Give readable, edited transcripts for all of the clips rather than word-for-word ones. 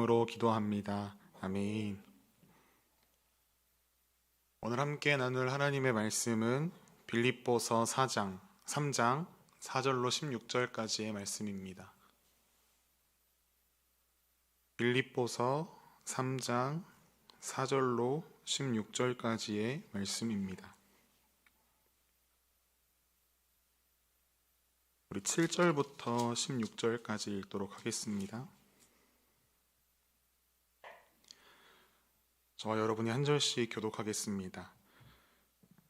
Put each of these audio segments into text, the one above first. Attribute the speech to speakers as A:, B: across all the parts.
A: 이름으로 기도합니다. 아멘. 오늘 함께 나눌 하나님의 말씀은 빌립보서 4장 3장 4절로 16절까지의 말씀입니다. 빌립보서 3장 4절로 16절까지의 말씀입니다. 우리 7절부터 16절까지 읽도록 하겠습니다. 저와 여러분이 한 절씩 교독하겠습니다.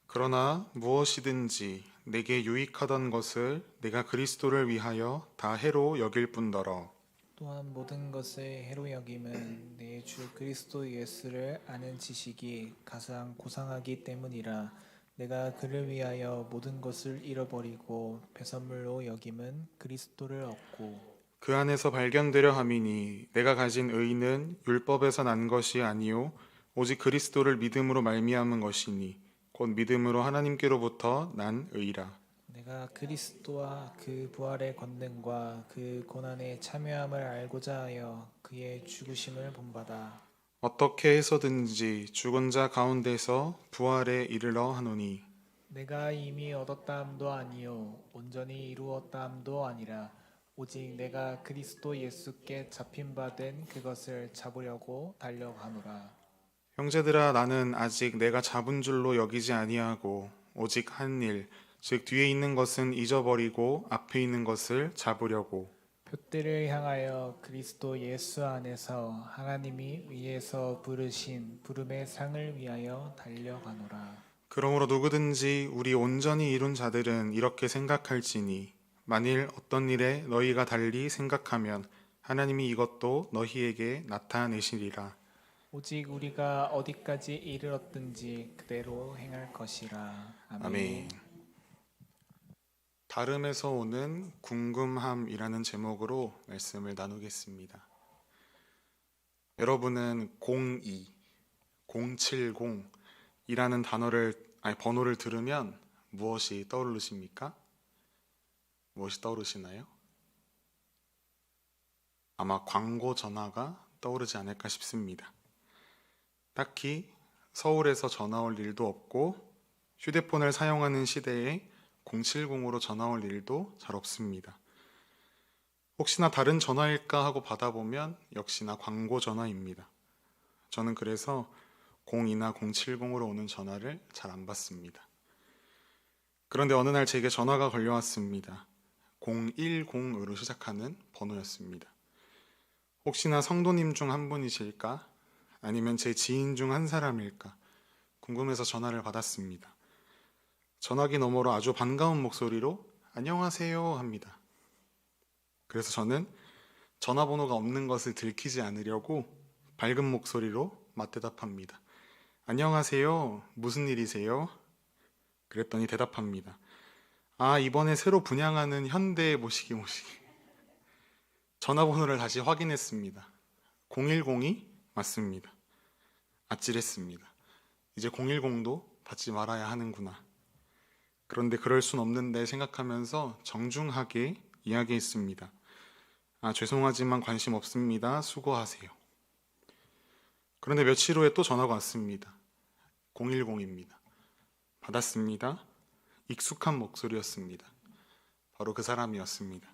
A: 그러나 무엇이든지 내게 유익하던 것을 내가 그리스도를 위하여 다 해로 여길 뿐더러
B: 또한 모든 것을 해로 여김은 내 주 그리스도 예수를 아는 지식이 가장 고상하기 때문이라. 내가 그를 위하여 모든 것을 잃어버리고 배설물로 여김은 그리스도를 얻고
A: 그 안에서 발견되려 함이니 내가 가진 의는 율법에서 난 것이 아니요 오직 그리스도를 믿음으로 말미암은 것이니 곧 믿음으로 하나님께로부터 난 의라.
B: 내가 그리스도와 그 부활의 권능과 그 고난에 참여함을 알고자 하여 그의 죽으심을 본받아
A: 어떻게 해서든지 죽은 자 가운데서 부활에 이르러 하노니
B: 내가 이미 얻었다함도 아니요 온전히 이루었다함도 아니라 오직 내가 그리스도 예수께 잡힌 바 된 그것을 잡으려고 달려가노라.
A: 형제들아 나는 아직 내가 잡은 줄로 여기지 아니하고 오직 한 일 즉 뒤에 있는 것은 잊어버리고 앞에 있는 것을 잡으려고
B: 표대를 향하여 그리스도 예수 안에서 하나님이 위에서 부르신 부름의 상을 위하여 달려가노라.
A: 그러므로 누구든지 우리 온전히 이룬 자들은 이렇게 생각할지니 만일 어떤 일에 너희가 달리 생각하면 하나님이 이것도 너희에게 나타내시리라.
B: 오직 우리가 어디까지 이르렀든지 그대로 행할 것이라.
A: 아멘. 다름에서 오는 궁금함이라는 제목으로 말씀을 나누겠습니다. 여러분은 02, 070이라는 번호를 들으면 무엇이 떠오르십니까? 무엇이 떠오르시나요? 아마 광고 전화가 떠오르지 않을까 싶습니다. 딱히 서울에서 전화 올 일도 없고 휴대폰을 사용하는 시대에 070으로 전화 올 일도 잘 없습니다. 혹시나 다른 전화일까 하고 받아보면 역시나 광고 전화입니다. 저는 그래서 02나 070으로 오는 전화를 잘 안 받습니다. 그런데 어느 날 제게 전화가 걸려왔습니다. 010으로 시작하는 번호였습니다. 혹시나 성도님 중 한 분이실까? 아니면 제 지인 중 한 사람일까? 궁금해서 전화를 받았습니다. 전화기 너머로 아주 반가운 목소리로 안녕하세요 합니다. 그래서 저는 전화번호가 없는 것을 들키지 않으려고 밝은 목소리로 맞대답합니다. 안녕하세요. 무슨 일이세요? 그랬더니 대답합니다. 아, 이번에 새로 분양하는 현대 모시기. 전화번호를 다시 확인했습니다. 0102 맞습니다. 아찔했습니다. 이제 010도 받지 말아야 하는구나. 그런데 그럴 순 없는데 생각하면서 정중하게 이야기했습니다. 아, 죄송하지만 관심 없습니다. 수고하세요. 그런데 며칠 후에 또 전화가 왔습니다. 010입니다. 받았습니다. 익숙한 목소리였습니다. 바로 그 사람이었습니다.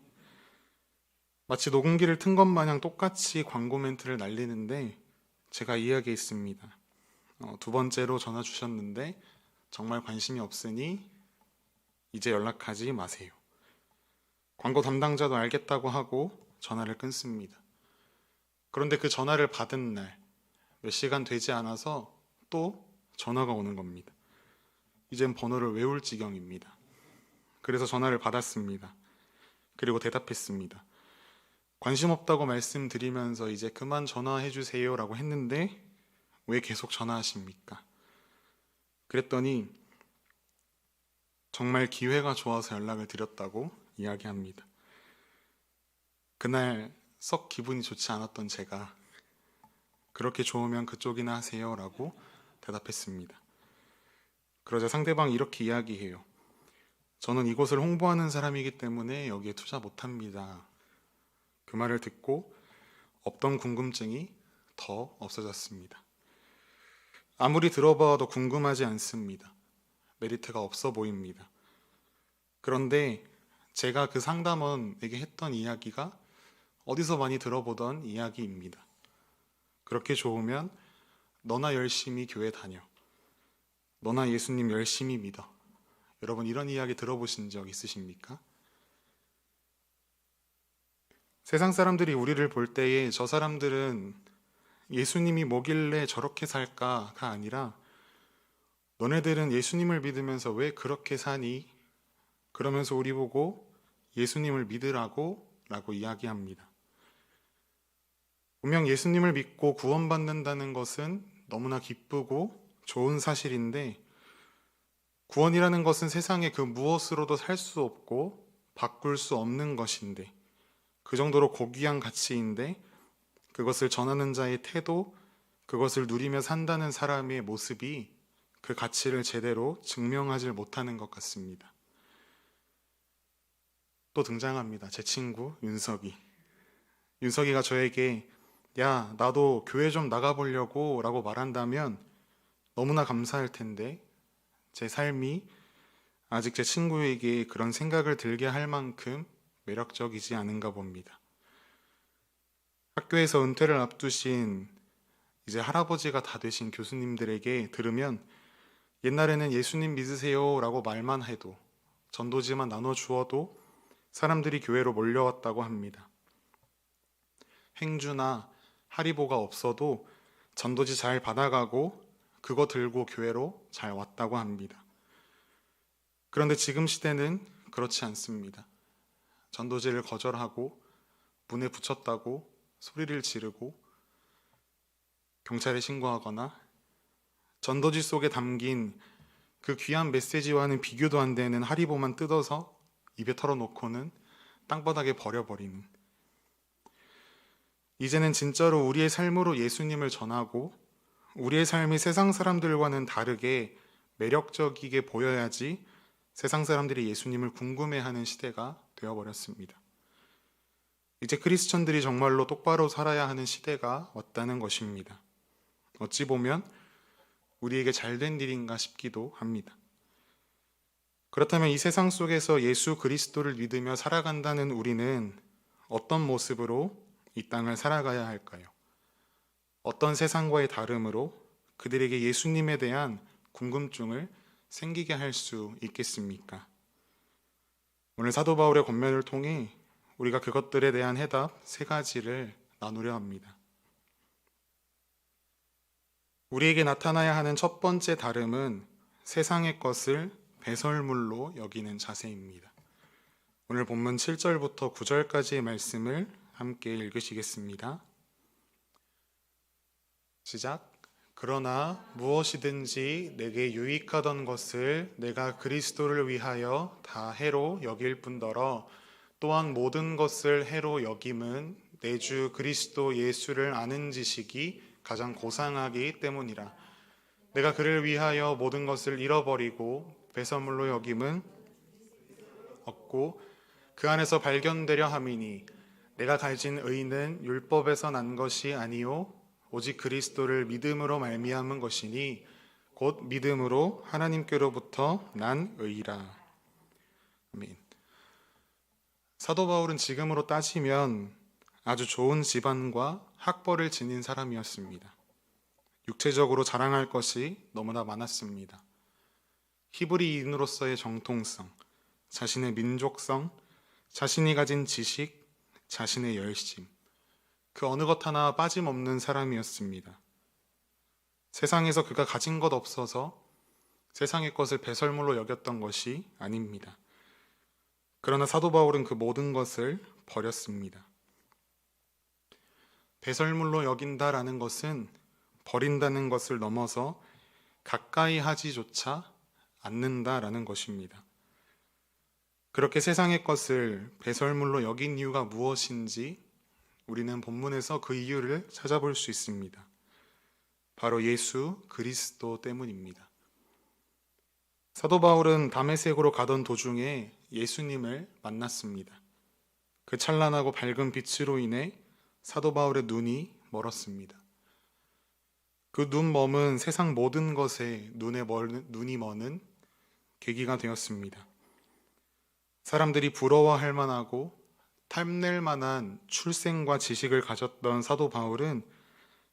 A: 마치 녹음기를 튼 것 마냥 똑같이 광고 멘트를 날리는데 제가 이야기했습니다. 두 번째로 전화 주셨는데 정말 관심이 없으니 이제 연락하지 마세요. 광고 담당자도 알겠다고 하고 전화를 끊습니다. 그런데 그 전화를 받은 날 몇 시간 되지 않아서 또 전화가 오는 겁니다. 이젠 번호를 외울 지경입니다. 그래서 전화를 받았습니다. 그리고 대답했습니다. 관심 없다고 말씀드리면서 이제 그만 전화해 주세요 라고 했는데 왜 계속 전화하십니까? 그랬더니 정말 기회가 좋아서 연락을 드렸다고 이야기합니다. 그날 썩 기분이 좋지 않았던 제가 그렇게 좋으면 그쪽이나 하세요 라고 대답했습니다. 그러자 상대방이 이렇게 이야기해요. 저는 이곳을 홍보하는 사람이기 때문에 여기에 투자 못합니다. 그 말을 듣고 없던 궁금증이 더 없어졌습니다. 아무리 들어봐도 궁금하지 않습니다. 메리트가 없어 보입니다. 그런데 제가 그 상담원에게 했던 이야기가 어디서 많이 들어보던 이야기입니다. 그렇게 좋으면 너나 열심히 교회 다녀. 너나 예수님 열심히 믿어. 여러분 이런 이야기 들어보신 적 있으십니까? 세상 사람들이 우리를 볼 때에 저 사람들은 예수님이 뭐길래 저렇게 살까가 아니라 너네들은 예수님을 믿으면서 왜 그렇게 사니? 그러면서 우리 보고 예수님을 믿으라고 라고 이야기합니다. 분명 예수님을 믿고 구원받는다는 것은 너무나 기쁘고 좋은 사실인데 구원이라는 것은 세상에 그 무엇으로도 살 수 없고 바꿀 수 없는 것인데 그 정도로 고귀한 가치인데 그것을 전하는 자의 태도, 그것을 누리며 산다는 사람의 모습이 그 가치를 제대로 증명하지 못하는 것 같습니다. 또 등장합니다. 제 친구 윤석이. 윤석이가 저에게 야, 나도 교회 좀 나가보려고 라고 말한다면 너무나 감사할 텐데 제 삶이 아직 제 친구에게 그런 생각을 들게 할 만큼 매력적이지 않은가 봅니다. 학교에서 은퇴를 앞두신 이제 할아버지가 다 되신 교수님들에게 들으면 옛날에는 예수님 믿으세요 라고 말만 해도 전도지만 나눠주어도 사람들이 교회로 몰려왔다고 합니다. 행주나 하리보가 없어도 전도지 잘 받아가고 그거 들고 교회로 잘 왔다고 합니다. 그런데 지금 시대는 그렇지 않습니다. 전도지를 거절하고 문에 붙였다고 소리를 지르고 경찰에 신고하거나 전도지 속에 담긴 그 귀한 메시지와는 비교도 안 되는 하리보만 뜯어서 입에 털어놓고는 땅바닥에 버려버리는, 이제는 진짜로 우리의 삶으로 예수님을 전하고 우리의 삶이 세상 사람들과는 다르게 매력적이게 보여야지 세상 사람들이 예수님을 궁금해하는 시대가 되어버렸습니다. 이제 크리스천들이 정말로 똑바로 살아야 하는 시대가 왔다는 것입니다. 어찌 보면 우리에게 잘된 일인가 싶기도 합니다. 그렇다면 이 세상 속에서 예수 그리스도를 믿으며 살아간다는 우리는 어떤 모습으로 이 땅을 살아가야 할까요? 어떤 세상과의 다름으로 그들에게 예수님에 대한 궁금증을 생기게 할 수 있겠습니까? 오늘 사도 바울의 권면을 통해 우리가 그것들에 대한 해답 3가지를 나누려 합니다. 우리에게 나타나야 하는 첫 번째 다름은 세상의 것을 배설물로 여기는 자세입니다. 오늘 본문 7절부터 9절까지의 말씀을 함께 읽으시겠습니다. 시작. 그러나 무엇이든지 내게 유익하던 것을 내가 그리스도를 위하여 다 해로 여길 뿐더러 또한 모든 것을 해로 여김은 내 주 그리스도 예수를 아는 지식이 가장 고상하기 때문이라. 내가 그를 위하여 모든 것을 잃어버리고 배설물로 여김은 얻고 그 안에서 발견되려 함이니 내가 가진 의는 율법에서 난 것이 아니요 오직 그리스도를 믿음으로 말미암은 것이니 곧 믿음으로 하나님께로부터 난 의라. 아멘. 사도 바울은 지금으로 따지면 아주 좋은 집안과 학벌을 지닌 사람이었습니다. 육체적으로 자랑할 것이 너무나 많았습니다. 히브리인으로서의 정통성, 자신의 민족성, 자신이 가진 지식, 자신의 열심, 그 어느 것 하나 빠짐없는 사람이었습니다. 세상에서 그가 가진 것 없어서 세상의 것을 배설물로 여겼던 것이 아닙니다. 그러나 사도 바울은 그 모든 것을 버렸습니다. 배설물로 여긴다라는 것은 버린다는 것을 넘어서 가까이 하지조차 않는다라는 것입니다. 그렇게 세상의 것을 배설물로 여긴 이유가 무엇인지 우리는 본문에서 그 이유를 찾아볼 수 있습니다. 바로 예수 그리스도 때문입니다. 사도 바울은 다메섹으로 가던 도중에 예수님을 만났습니다. 그 찬란하고 밝은 빛으로 인해 사도 바울의 눈이 멀었습니다. 그 눈먼은 세상 모든 것에 눈이 머는 계기가 되었습니다. 사람들이 부러워할 만하고 탐낼 만한 출생과 지식을 가졌던 사도 바울은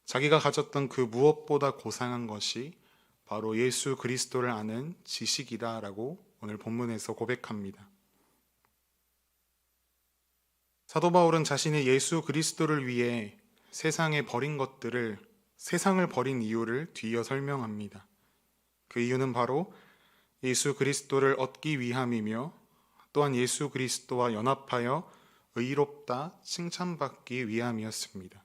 A: 자기가 가졌던 그 무엇보다 고상한 것이 바로 예수 그리스도를 아는 지식이다라고 오늘 본문에서 고백합니다. 사도 바울은 자신이 예수 그리스도를 위해 세상을 버린 이유를 뒤이어 설명합니다. 그 이유는 바로 예수 그리스도를 얻기 위함이며 또한 예수 그리스도와 연합하여 의롭다 칭찬받기 위함이었습니다.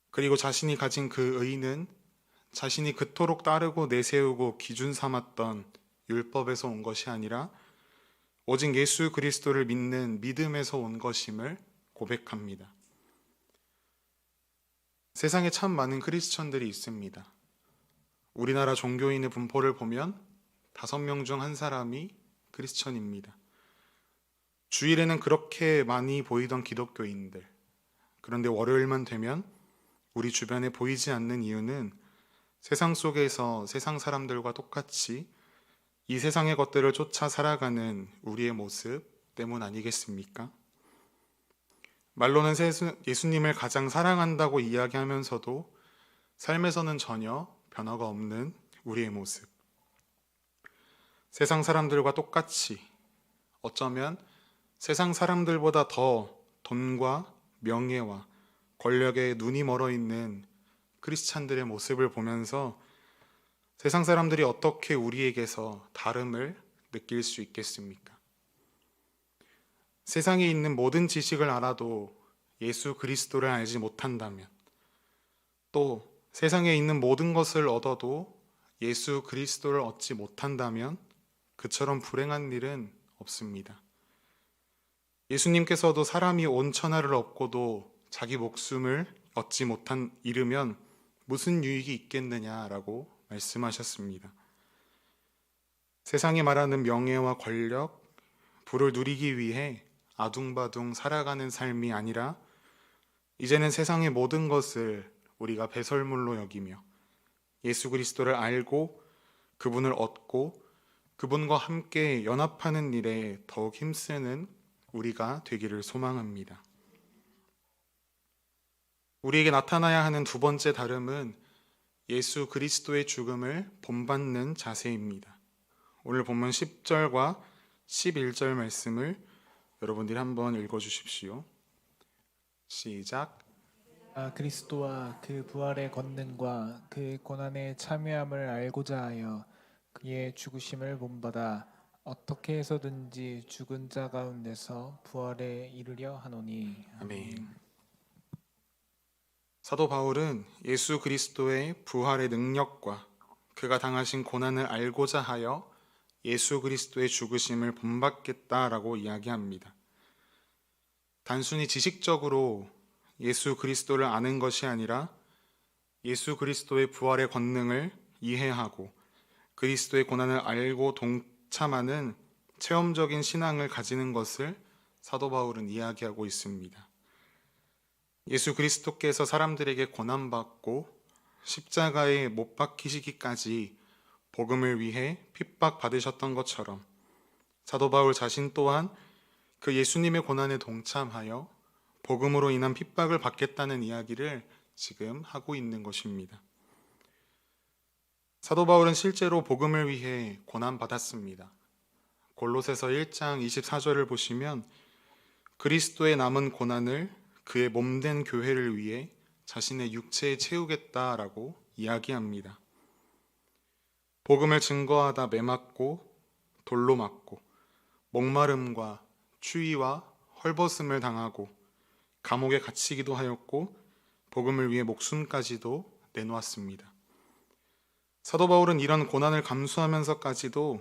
A: 그리고 자신이 가진 그 의는 자신이 그토록 따르고 내세우고 기준 삼았던 율법에서 온 것이 아니라 오직 예수 그리스도를 믿는 믿음에서 온 것임을 고백합니다. 세상에 참 많은 크리스천들이 있습니다. 우리나라 종교인의 분포를 보면 5명 중 1사람이 크리스천입니다. 주일에는 그렇게 많이 보이던 기독교인들, 그런데 월요일만 되면 우리 주변에 보이지 않는 이유는 세상 속에서 세상 사람들과 똑같이 이 세상의 것들을 쫓아 살아가는 우리의 모습 때문 아니겠습니까? 말로는 예수님을 가장 사랑한다고 이야기하면서도 삶에서는 전혀 변화가 없는 우리의 모습. 세상 사람들과 똑같이 어쩌면 세상 사람들보다 더 돈과 명예와 권력에 눈이 멀어 있는 크리스찬들의 모습을 보면서 세상 사람들이 어떻게 우리에게서 다름을 느낄 수 있겠습니까? 세상에 있는 모든 지식을 알아도 예수 그리스도를 알지 못한다면, 또 세상에 있는 모든 것을 얻어도 예수 그리스도를 얻지 못한다면 그처럼 불행한 일은 없습니다. 예수님께서도 사람이 온 천하를 얻고도 자기 목숨을 얻지 못한 이르면 무슨 유익이 있겠느냐라고 말씀하셨습니다. 세상이 말하는 명예와 권력, 부를 누리기 위해 아둥바둥 살아가는 삶이 아니라 이제는 세상의 모든 것을 우리가 배설물로 여기며 예수 그리스도를 알고 그분을 얻고 그분과 함께 연합하는 일에 더욱 힘쓰는 우리가 되기를 소망합니다. 우리에게 나타나야 하는 두 번째 다름은 예수 그리스도의 죽음을 본받는 자세입니다. 오늘 본문 10절과 11절 말씀을 여러분들이 한번 읽어주십시오. 시작.
B: 그리스도와 그 부활의 권능과 그 고난의 참여함을 알고자 하여 그의 죽으심을 본받아 어떻게 해서든지 죽은 자 가운데서 부활에 이르려 하노니.
A: 아멘. 사도 바울은 예수 그리스도의 부활의 능력과 그가 당하신 고난을 알고자 하여 예수 그리스도의 죽으심을 본받겠다라고 이야기합니다. 단순히 지식적으로 예수 그리스도를 아는 것이 아니라 예수 그리스도의 부활의 권능을 이해하고 그리스도의 고난을 알고 동참하는 체험적인 신앙을 가지는 것을 사도 바울은 이야기하고 있습니다. 예수 그리스도께서 사람들에게 고난받고 십자가에 못 박히시기까지 복음을 위해 핍박받으셨던 것처럼 사도 바울 자신 또한 그 예수님의 고난에 동참하여 복음으로 인한 핍박을 받겠다는 이야기를 지금 하고 있는 것입니다. 사도 바울은 실제로 복음을 위해 고난받았습니다. 골로새서 1장 24절을 보시면 그리스도의 남은 고난을 그의 몸된 교회를 위해 자신의 육체에 채우겠다라고 이야기합니다. 복음을 증거하다 매맞고 돌로 맞고 목마름과 추위와 헐벗음을 당하고 감옥에 갇히기도 하였고 복음을 위해 목숨까지도 내놓았습니다. 사도 바울은 이런 고난을 감수하면서까지도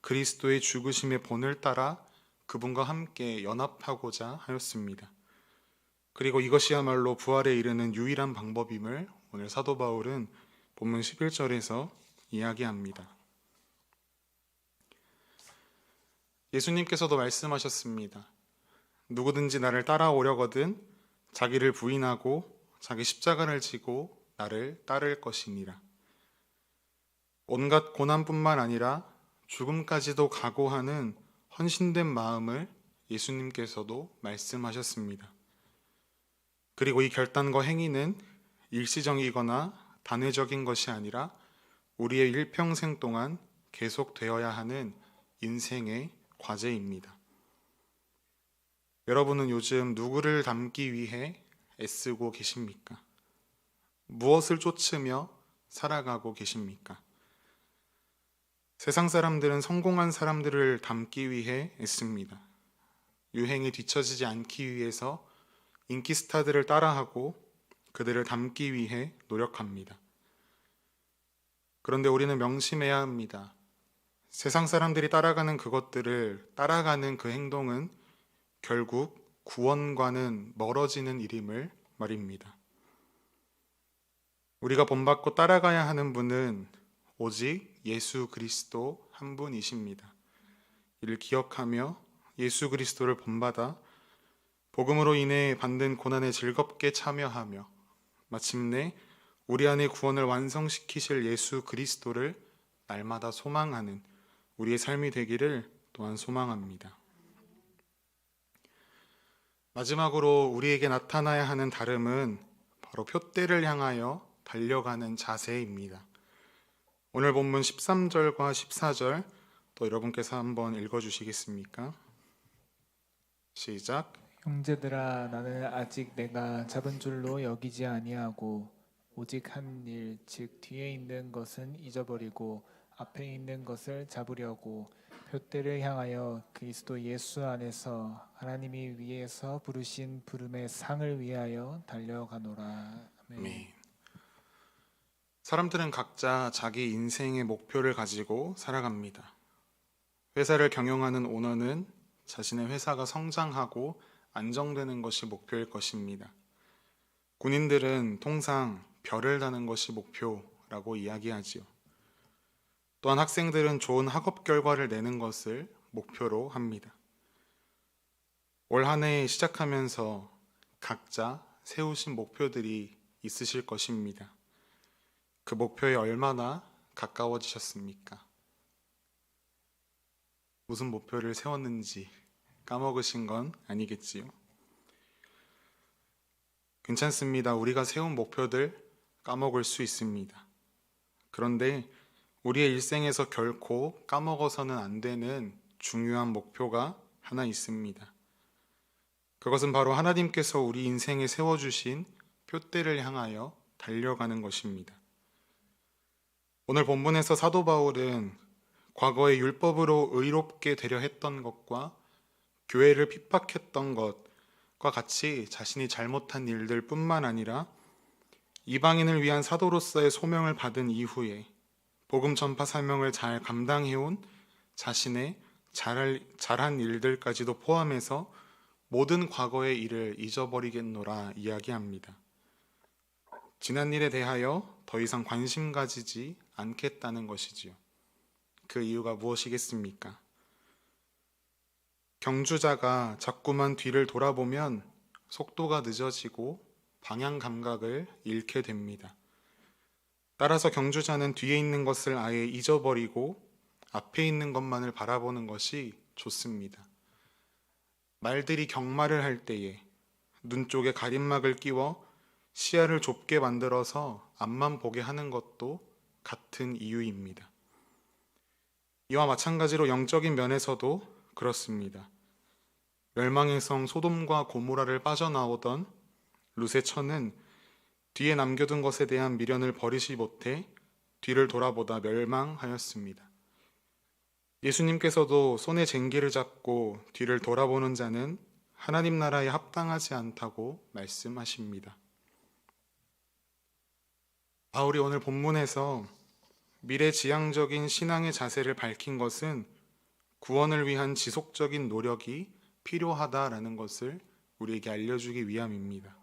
A: 그리스도의 죽으심의 본을 따라 그분과 함께 연합하고자 하였습니다. 그리고 이것이야말로 부활에 이르는 유일한 방법임을 오늘 사도 바울은 본문 11절에서 이야기합니다. 예수님께서도 말씀하셨습니다. 누구든지 나를 따라오려거든 자기를 부인하고 자기 십자가를 지고 나를 따를 것이니라. 온갖 고난뿐만 아니라 죽음까지도 각오하는 헌신된 마음을 예수님께서도 말씀하셨습니다. 그리고 이 결단과 행위는 일시적이거나 단회적인 것이 아니라 우리의 일평생 동안 계속되어야 하는 인생의 과제입니다. 여러분은 요즘 누구를 닮기 위해 애쓰고 계십니까? 무엇을 쫓으며 살아가고 계십니까? 세상 사람들은 성공한 사람들을 닮기 위해 애씁니다. 유행에 뒤처지지 않기 위해서 인기 스타들을 따라하고 그들을 닮기 위해 노력합니다. 그런데 우리는 명심해야 합니다. 세상 사람들이 따라가는 그것들을 따라가는 그 행동은 결국 구원과는 멀어지는 일임을 말입니다. 우리가 본받고 따라가야 하는 분은 오직 예수 그리스도 한 분이십니다. 이를 기억하며 예수 그리스도를 본받아 복음으로 인해 받는 고난에 즐겁게 참여하며 마침내 우리 안에 구원을 완성시키실 예수 그리스도를 날마다 소망하는 우리의 삶이 되기를 또한 소망합니다. 마지막으로 우리에게 나타나야 하는 다름은 바로 표대를 향하여 달려가는 자세입니다. 오늘 본문 13절과 14절 또 여러분께서 한번 읽어주시겠습니까? 시작.
B: 형제들아, 나는 아직 내가 잡은 줄로 여기지 아니하고 오직 한 일, 즉 뒤에 있는 것은 잊어버리고 앞에 있는 것을 잡으려고 표대를 향하여 그리스도 예수 안에서 하나님이 위에서 부르신 부름의 상을 위하여 달려가노라. 아멘.
A: 사람들은 각자 자기 인생의 목표를 가지고 살아갑니다. 회사를 경영하는 오너는 자신의 회사가 성장하고 안정되는 것이 목표일 것입니다. 군인들은 통상 별을 다는 것이 목표라고 이야기하지요. 또한 학생들은 좋은 학업 결과를 내는 것을 목표로 합니다. 올 한 해 시작하면서 각자 세우신 목표들이 있으실 것입니다. 그 목표에 얼마나 가까워지셨습니까? 무슨 목표를 세웠는지 까먹으신 건 아니겠지요? 괜찮습니다. 우리가 세운 목표들 까먹을 수 있습니다. 그런데 우리의 일생에서 결코 까먹어서는 안 되는 중요한 목표가 하나 있습니다. 그것은 바로 하나님께서 우리 인생에 세워주신 표대를 향하여 달려가는 것입니다. 오늘 본문에서 사도 바울은 과거에 율법으로 의롭게 되려 했던 것과 교회를 핍박했던 것과 같이 자신이 잘못한 일들 뿐만 아니라 이방인을 위한 사도로서의 소명을 받은 이후에 복음 전파 사명을 잘 감당해온 자신의 잘한 일들까지도 포함해서 모든 과거의 일을 잊어버리겠노라 이야기합니다. 지난 일에 대하여 더 이상 관심 가지지 않겠다는 것이지요. 그 이유가 무엇이겠습니까? 경주자가 자꾸만 뒤를 돌아보면 속도가 늦어지고 방향 감각을 잃게 됩니다. 따라서 경주자는 뒤에 있는 것을 아예 잊어버리고 앞에 있는 것만을 바라보는 것이 좋습니다. 말들이 경마를 할 때에 눈 쪽에 가림막을 끼워 시야를 좁게 만들어서 앞만 보게 하는 것도 같은 이유입니다. 이와 마찬가지로 영적인 면에서도 그렇습니다. 멸망의 성 소돔과 고모라를 빠져나오던 룻의 처는 뒤에 남겨둔 것에 대한 미련을 버리지 못해 뒤를 돌아보다 멸망하였습니다. 예수님께서도 손에 쟁기를 잡고 뒤를 돌아보는 자는 하나님 나라에 합당하지 않다고 말씀하십니다. 바울이 오늘 본문에서 미래지향적인 신앙의 자세를 밝힌 것은 구원을 위한 지속적인 노력이 필요하다라는 것을 우리에게 알려주기 위함입니다.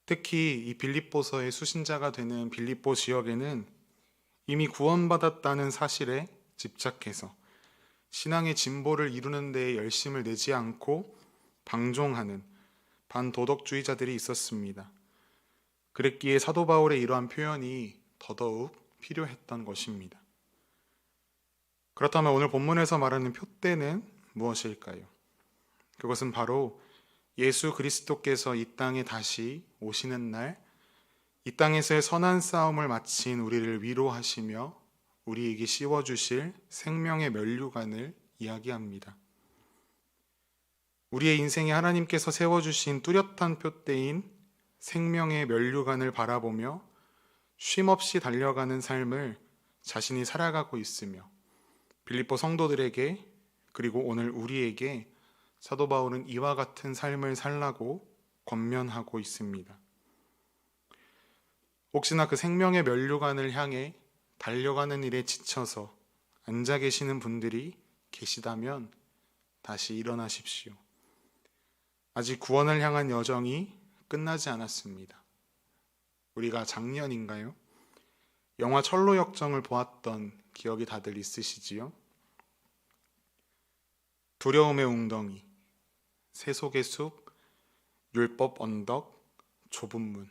A: 특히 이 빌립보서의 수신자가 되는 빌립보 지역에는 이미 구원받았다는 사실에 집착해서 신앙의 진보를 이루는 데에 열심을 내지 않고 방종하는 반도덕주의자들이 있었습니다. 그랬기에 사도 바울의 이러한 표현이 더더욱 필요했던 것입니다. 그렇다면 오늘 본문에서 말하는 표대는 무엇일까요? 그것은 바로 예수 그리스도께서 이 땅에 다시 오시는 날, 이 땅에서의 선한 싸움을 마친 우리를 위로하시며 우리에게 씌워주실 생명의 면류관을 이야기합니다. 우리의 인생에 하나님께서 세워주신 뚜렷한 표대인 생명의 면류관을 바라보며 쉼없이 달려가는 삶을 자신이 살아가고 있으며 빌립보 성도들에게 그리고 오늘 우리에게 사도 바울은 이와 같은 삶을 살라고 권면하고 있습니다. 혹시나 그 생명의 면류관을 향해 달려가는 일에 지쳐서 앉아 계시는 분들이 계시다면 다시 일어나십시오. 아직 구원을 향한 여정이 끝나지 않았습니다. 우리가 작년인가요? 영화 철로역정을 보았던 기억이 다들 있으시지요? 두려움의 웅덩이, 세속의 숲, 율법 언덕, 좁은 문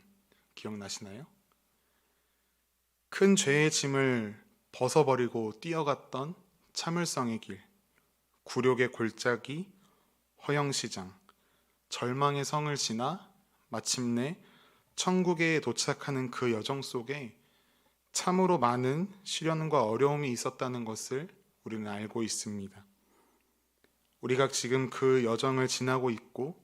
A: 기억나시나요? 큰 죄의 짐을 벗어버리고 뛰어갔던 참을성의 길, 굴욕의 골짜기, 허영시장, 절망의 성을 지나 마침내 천국에 도착하는 그 여정 속에 참으로 많은 시련과 어려움이 있었다는 것을 우리는 알고 있습니다. 우리가 지금 그 여정을 지나고 있고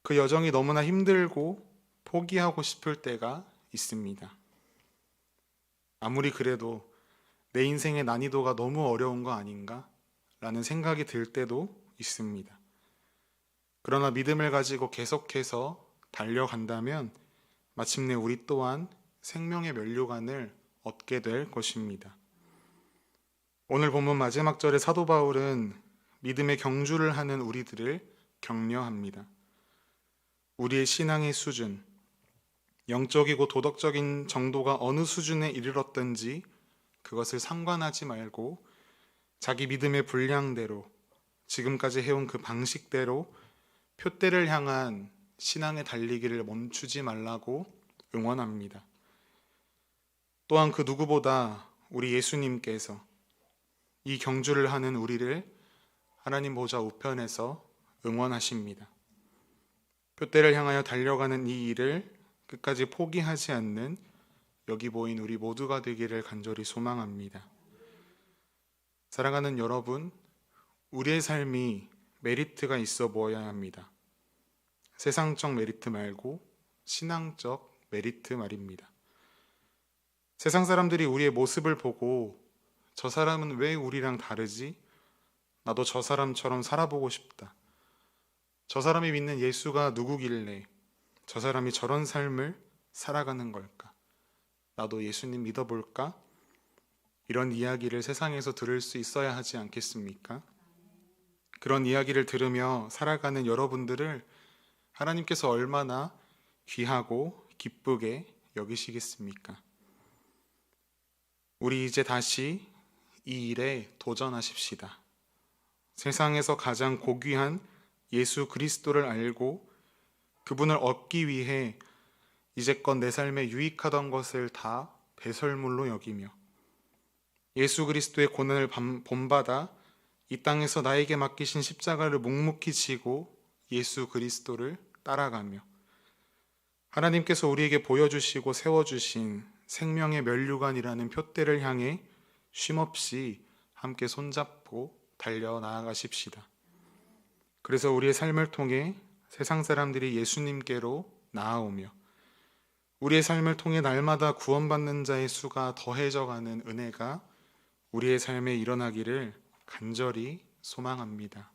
A: 그 여정이 너무나 힘들고 포기하고 싶을 때가 있습니다. 아무리 그래도 내 인생의 난이도가 너무 어려운 거 아닌가? 라는 생각이 들 때도 있습니다. 그러나 믿음을 가지고 계속해서 달려간다면 마침내 우리 또한 생명의 면류관을 얻게 될 것입니다. 오늘 본문 마지막 절에 사도 바울은 믿음의 경주를 하는 우리들을 격려합니다. 우리의 신앙의 수준, 영적이고 도덕적인 정도가 어느 수준에 이르렀든지 그것을 상관하지 말고 자기 믿음의 분량대로 지금까지 해온 그 방식대로 표대를 향한 신앙의 달리기를 멈추지 말라고 응원합니다. 또한 그 누구보다 우리 예수님께서 이 경주를 하는 우리를 하나님 보좌 우편에서 응원하십니다. 표대를 향하여 달려가는 이 일을 끝까지 포기하지 않는 여기 모인 우리 모두가 되기를 간절히 소망합니다. 사랑하는 여러분, 우리의 삶이 메리트가 있어 보여야 합니다. 세상적 메리트 말고 신앙적 메리트 말입니다. 세상 사람들이 우리의 모습을 보고 저 사람은 왜 우리랑 다르지? 나도 저 사람처럼 살아보고 싶다. 저 사람이 믿는 예수가 누구길래 저 사람이 저런 삶을 살아가는 걸까? 나도 예수님 믿어볼까? 이런 이야기를 세상에서 들을 수 있어야 하지 않겠습니까? 그런 이야기를 들으며 살아가는 여러분들을 하나님께서 얼마나 귀하고 기쁘게 여기시겠습니까? 우리 이제 다시 이 일에 도전하십시다. 세상에서 가장 고귀한 예수 그리스도를 알고 그분을 얻기 위해 이제껏 내 삶에 유익하던 것을 다 배설물로 여기며 예수 그리스도의 고난을 본받아 이 땅에서 나에게 맡기신 십자가를 묵묵히 지고 예수 그리스도를 따라가며 하나님께서 우리에게 보여주시고 세워주신 생명의 면류관이라는 표대를 향해 쉼없이 함께 손잡고 달려나아가십시다. 그래서 우리의 삶을 통해 세상 사람들이 예수님께로 나아오며 우리의 삶을 통해 날마다 구원받는 자의 수가 더해져가는 은혜가 우리의 삶에 일어나기를 간절히 소망합니다.